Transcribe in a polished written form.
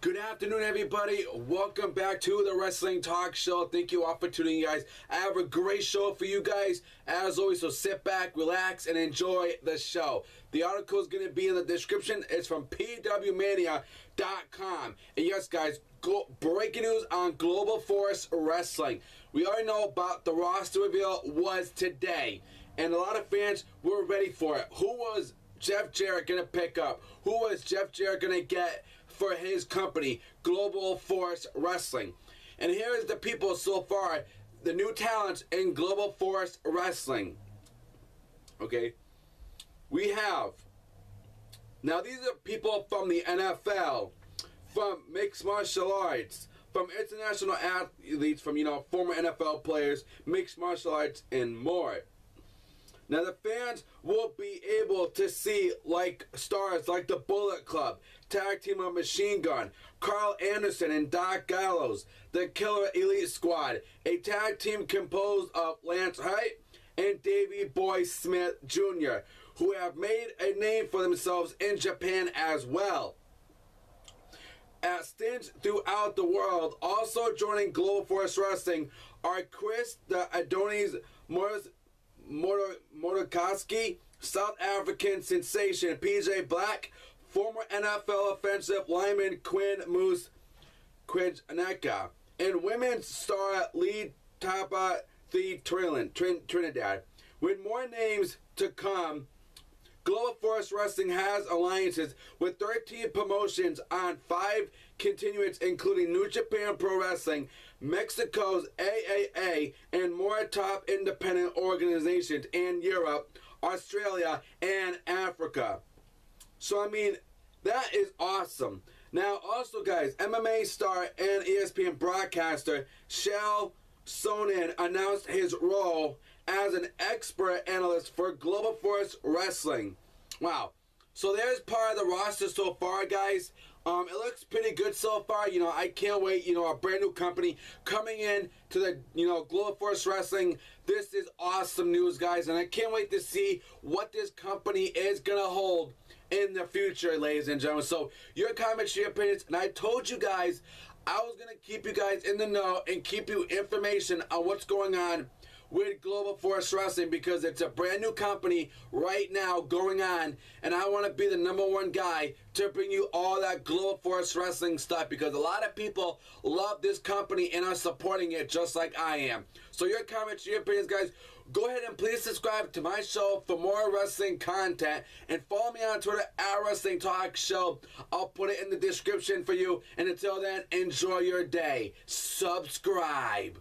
Good afternoon, everybody. Welcome back to the Wrestling Talk Show. Thank you all for tuning in, guys. I have a great show for you guys, as always, so sit back, relax, and enjoy the show. The article is going to be in the description. It's from pwmania.com. And yes, guys, breaking news on Global Force Wrestling. We already know about the roster reveal was today, and a lot of fans were ready for it. Who was Jeff Jarrett going to pick up? Who was Jeff Jarrett going to get for his company, Global Force Wrestling? And here is the people so far, the new talents in Global Force Wrestling. Okay, we have, now these are people from the NFL, from mixed martial arts, from international athletes, from, former NFL players, mixed martial arts, and more. Now the fans will be able to see stars like the Bullet Club, Tag Team of Machine Gun, Carl Anderson and Doc Gallows, the Killer Elite Squad, a tag team composed of Lance Hite and Davey Boy Smith Jr., who have made a name for themselves in Japan as well. At stints throughout the world, also joining Global Force Wrestling are Chris the Adonis Motorkoski, South African sensation PJ Black, former NFL offensive lineman Quinn Moose Quintaneka, and women's star Lee Tapa the Trinidad. With more names to come, Global Force Wrestling has alliances with 13 promotions on 5 continuants, including New Japan Pro Wrestling, Mexico's AAA, and more top independent organizations in Europe, Australia, and Africa. So, that is awesome. Now, also, guys, MMA star and ESPN broadcaster Chael Sonnen announced his role as an expert analyst for Global Force Wrestling. Wow. So there's part of the roster so far, guys. It looks pretty good so far. I can't wait. A brand new company coming in to the, Global Force Wrestling. This is awesome news, guys. And I can't wait to see what this company is going to hold in the future, ladies and gentlemen. So your comments, your opinions. And I told you guys I was going to keep you guys in the know and keep you information on what's going on with Global Force Wrestling, because it's a brand new company right now going on, and I want to be the #1 guy to bring you all that Global Force Wrestling stuff, because a lot of people love this company and are supporting it just like I am. So your comments, your opinions, guys. Go ahead and please subscribe to my show for more wrestling content, and follow me on Twitter at Wrestling Talk Show. I'll put it in the description for you, and until then, enjoy your day. Subscribe.